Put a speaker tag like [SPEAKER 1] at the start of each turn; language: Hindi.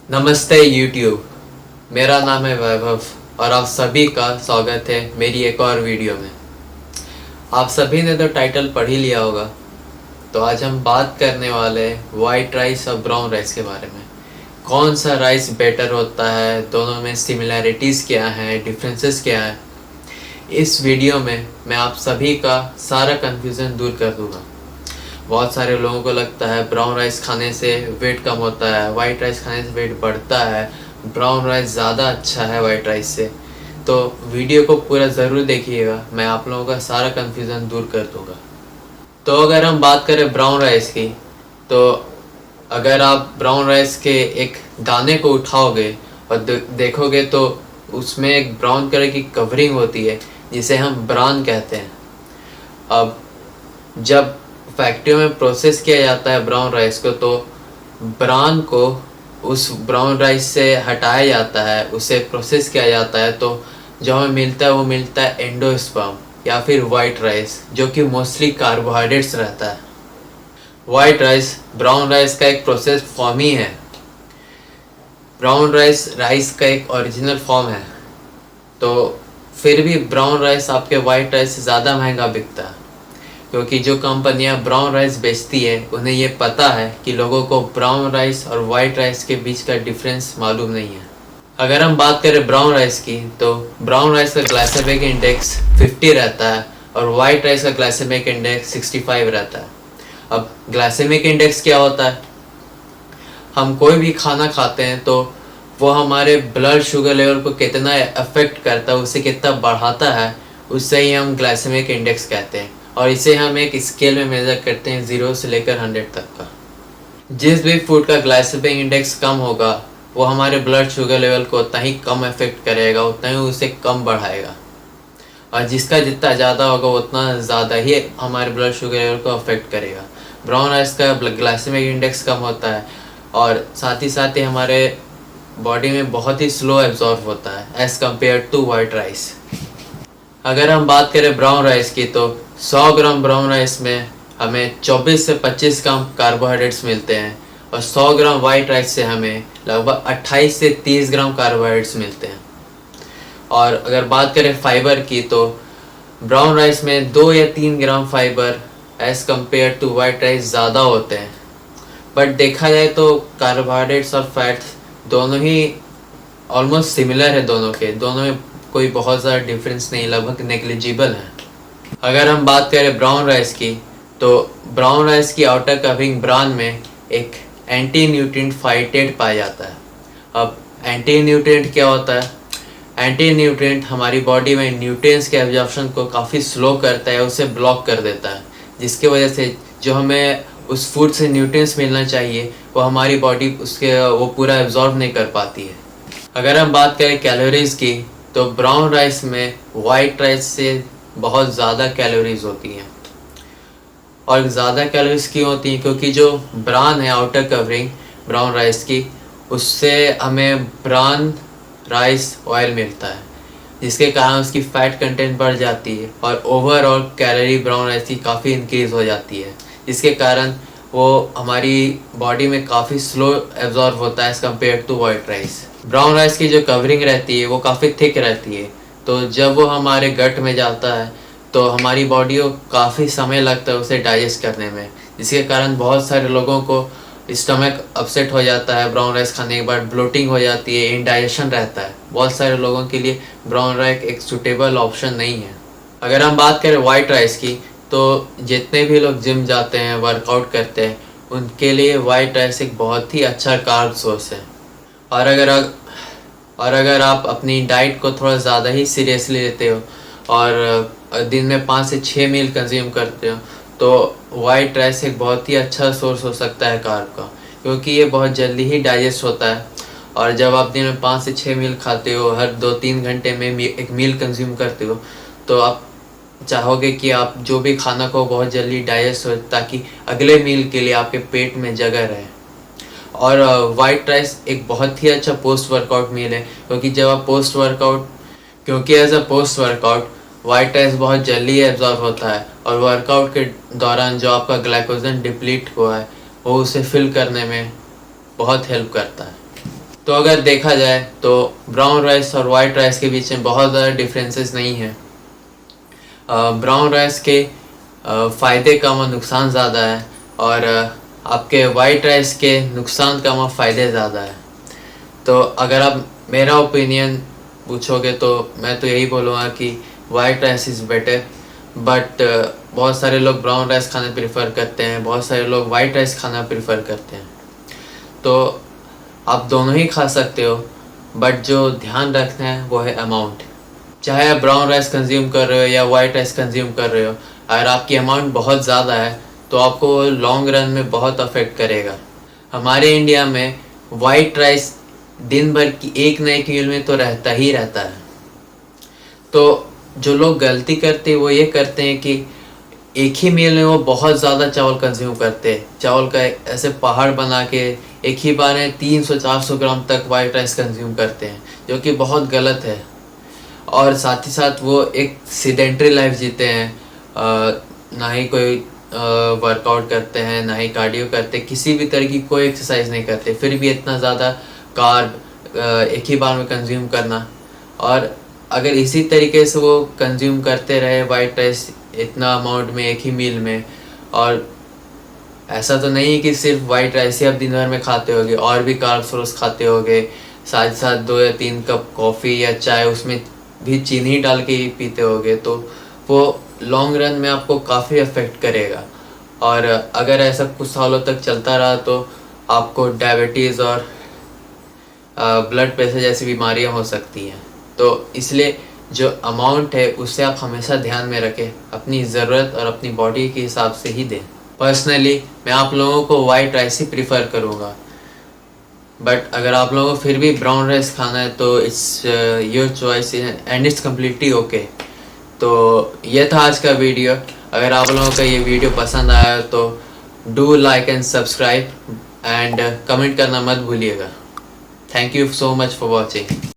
[SPEAKER 1] नमस्ते यूट्यूब। मेरा नाम है वैभव और आप सभी का स्वागत है मेरी एक और वीडियो में। आप सभी ने तो टाइटल पढ़ ही लिया होगा। तो आज हम बात करने वाले हैं वाइट राइस और ब्राउन राइस के बारे में। कौन सा राइस बेटर होता है, दोनों में सिमिलैरिटीज़ क्या हैं, डिफरेंसेस क्या हैं। इस वीडियो में मैं आप सभी का सारा कन्फ्यूज़न दूर कर दूँगा। बहुत सारे लोगों को लगता है ब्राउन राइस खाने से वेट कम होता है, वाइट राइस खाने से वेट बढ़ता है, ब्राउन राइस ज़्यादा अच्छा है वाइट राइस से। तो वीडियो को पूरा ज़रूर देखिएगा, मैं आप लोगों का सारा कन्फ्यूज़न दूर कर दूँगा। तो अगर हम बात करें ब्राउन राइस की, तो अगर आप ब्राउन राइस के एक दाने को उठाओगे और देखोगे तो उसमें एक ब्राउन कलर की कवरिंग होती है जिसे हम ब्रान कहते हैं। अब जब फैक्ट्रियों में प्रोसेस किया जाता है ब्राउन राइस को, तो ब्रान को उस ब्राउन राइस से हटाया जाता है, उसे प्रोसेस किया जाता है। तो जो हमें मिलता है वो मिलता है एंडोस्पर्म या फिर वाइट राइस, जो कि मोस्टली कार्बोहाइड्रेट्स रहता है। वाइट राइस ब्राउन राइस का एक प्रोसेस फॉर्म ही है। ब्राउन राइस राइस का एक ओरिजिनल फॉर्म है, तो फिर भी ब्राउन राइस आपके वाइट राइस से ज़्यादा महंगा बिकता है, क्योंकि जो कंपनियां ब्राउन राइस बेचती है उन्हें ये पता है कि लोगों को ब्राउन राइस और वाइट राइस के बीच का डिफरेंस मालूम नहीं है। अगर हम बात करें ब्राउन राइस की, तो ब्राउन राइस का ग्लाइसेमिक इंडेक्स 50 रहता है और वाइट राइस का ग्लाइसेमिक इंडेक्स 65 रहता है। अब ग्लाइसेमिक इंडेक्स क्या होता है? हम कोई भी खाना खाते हैं तो वो हमारे ब्लड शुगर लेवल को कितना अफेक्ट करता है, उसे कितना बढ़ाता है, उससे ही हम ग्लाइसेमिक इंडेक्स कहते हैं। और इसे हम एक स्केल में मेज़र करते हैं 0 से लेकर 100 तक का। जिस भी फूड का ग्लाइसेमिक इंडेक्स कम होगा वो हमारे ब्लड शुगर लेवल को उतना ही कम इफेक्ट करेगा, उतना ही उसे कम बढ़ाएगा। और जिसका जितना ज़्यादा होगा उतना ज़्यादा ही हमारे ब्लड शुगर लेवल को अफेक्ट करेगा। ब्राउन राइस का ग्लाइसेमिक इंडेक्स कम होता है और साथ ही हमारे बॉडी में बहुत ही स्लो एब्जॉर्ब होता है as compare to white rice. अगर हम बात करें ब्राउन राइस की, तो 100 ग्राम ब्राउन राइस में हमें 24 से 25 ग्राम कार्बोहाइड्रेट्स मिलते हैं और 100 ग्राम वाइट राइस से हमें लगभग 28 से 30 ग्राम कार्बोहाइड्रेट्स मिलते हैं। और अगर बात करें फाइबर की, तो ब्राउन राइस में 2 या 3 gram fibre as compare to white rice ज़्यादा होते हैं। बट देखा जाए तो कार्बोहाइड्रेट्स और फैट्स दोनों ही ऑलमोस्ट सिमिलर है, दोनों में कोई बहुत ज़्यादा डिफरेंस नहीं, लगभग नेग्लिजिबल है। अगर हम बात करें ब्राउन राइस की, तो ब्राउन राइस की आउटर कवरिंग ब्रान में एक एंटी न्यूट्रिएंट फाइटेट पाया जाता है। अब एंटी न्यूट्रिएंट क्या होता है? एंटी न्यूट्रिएंट हमारी बॉडी में न्यूट्रिएंट्स के एब्जॉर्प्शन को काफ़ी स्लो करता है, उसे ब्लॉक कर देता है, जिसकी वजह से जो हमें उस फूड से न्यूट्रिएंट्स मिलना चाहिए वो हमारी बॉडी वो पूरा एब्जॉर्ब नहीं कर पाती है। अगर हम बात करें कैलोरीज़ की, तो ब्राउन राइस में वाइट राइस से बहुत ज़्यादा कैलोरीज होती हैं। और ज़्यादा कैलोरीज क्यों होती हैं? क्योंकि जो ब्रान है आउटर कवरिंग ब्राउन राइस की, उससे हमें ब्राउन राइस ऑयल मिलता है, जिसके कारण उसकी फ़ैट कंटेंट बढ़ जाती है और ओवरऑल कैलोरी ब्राउन राइस की काफ़ी इंक्रीज़ हो जाती है, जिसके कारण वो हमारी बॉडी में काफ़ी स्लो एब्जॉर्ब होता है as compare to white rice. Brown rice की जो कवरिंग रहती है वो काफ़ी थिक रहती है, तो जब वो हमारे गट में जाता है तो हमारी बॉडी को काफ़ी समय लगता है उसे डाइजेस्ट करने में, जिसके कारण बहुत सारे लोगों को स्टमक अपसेट हो जाता है। ब्राउन राइस खाने के बाद ब्लोटिंग हो जाती है, इंडाइजेशन रहता है। बहुत सारे लोगों के लिए ब्राउन राइस एक सूटेबल ऑप्शन नहीं है। अगर हम बात करें वाइट राइस की, तो जितने भी लोग जिम जाते हैं, वर्कआउट करते हैं, उनके लिए वाइट राइस एक बहुत ही अच्छा कार्ब सोर्स है। और अगर आप अपनी डाइट को थोड़ा ज़्यादा ही सीरियसली लेते हो और दिन में 5 से 6 मील कंज्यूम करते हो, तो वाइट राइस एक बहुत ही अच्छा सोर्स हो सकता है कार्ब का, क्योंकि ये बहुत जल्दी ही डाइजेस्ट होता है। और जब आप दिन में 5 से 6 मील खाते हो, हर 2-3 घंटे में एक मील कंज्यूम करते हो, तो आप चाहोगे कि आप जो भी खाना को बहुत जल्दी डाइजेस्ट हो, ताकि अगले मील के लिए आपके पेट में जगह रहे। और वाइट राइस एक बहुत ही अच्छा पोस्ट वर्कआउट मील है, क्योंकि as a post workout white rice बहुत जल्दी एब्जॉर्ब होता है और वर्कआउट के दौरान जो आपका ग्लाइकोजन डिप्लीट हुआ है वो उसे फिल करने में बहुत हेल्प करता है। तो अगर देखा जाए तो ब्राउन राइस और वाइट राइस के बीच में बहुत ज़्यादा डिफरेंसेस नहीं है। ब्राउन राइस के फ़ायदे कम और नुकसान ज़्यादा है, और आपके वाइट राइस के नुकसान कम और फ़ायदे ज़्यादा है। तो अगर आप मेरा ओपिनियन पूछोगे तो मैं तो यही बोलूँगा कि white rice is better, but बहुत सारे लोग ब्राउन राइस खाना प्रेफर करते हैं, बहुत सारे लोग वाइट राइस खाना प्रेफर करते हैं। तो आप दोनों ही खा सकते हो, बट जो ध्यान रखना है वो है अमाउंट। चाहे आप ब्राउन राइस कंज्यूम कर रहे हो या वाइट राइस कंज्यूम कर रहे हो, अगर आपकी अमाउंट बहुत ज़्यादा है तो आपको लॉन्ग रन में बहुत अफेक्ट करेगा। हमारे इंडिया में वाइट राइस दिन भर की एक न एक मील में तो रहता ही रहता है। तो जो लोग गलती करते हैं वो ये करते हैं कि एक ही मील में वो बहुत ज़्यादा चावल कंज्यूम करते हैं, चावल का ऐसे पहाड़ बना के एक ही बार में 300-400 ग्राम तक वाइट राइस कंज्यूम करते हैं, जो कि बहुत गलत है। और साथ ही साथ वो एक सीडेंट्री लाइफ जीते हैं, ना ही कोई वर्कआउट करते हैं, ना ही कार्डियो करते, किसी भी तरह की कोई एक्सरसाइज नहीं करते, फिर भी इतना ज़्यादा कार्ब एक ही बार में कंज्यूम करना। और अगर इसी तरीके से वो कंज्यूम करते रहे वाइट राइस इतना अमाउंट में एक ही मील में, और ऐसा तो नहीं है कि सिर्फ वाइट राइस ही आप दिन भर में खाते होगे, और भी कार्ब्स रोज खाते होगे, साथ साथ 2 या 3 कप कॉफ़ी या चाय उसमें भी चीनी डाल के ही पीते होगे, तो वो लॉन्ग रन में आपको काफ़ी अफेक्ट करेगा। और अगर ऐसा कुछ सालों तक चलता रहा तो आपको डायबिटीज़ और ब्लड प्रेशर जैसी बीमारियां हो सकती हैं। तो इसलिए जो अमाउंट है उससे आप हमेशा ध्यान में रखें, अपनी ज़रूरत और अपनी बॉडी के हिसाब से ही दें। पर्सनली मैं आप लोगों को वाइट राइस ही प्रीफर करूँगा, बट अगर आप लोगों को फिर भी ब्राउन राइस खाना है तो it's your choice and it's completely okay. तो ये था आज का वीडियो। अगर आप लोगों का ये वीडियो पसंद आया तो do like and subscribe and comment करना मत भूलिएगा। Thank you so much for watching.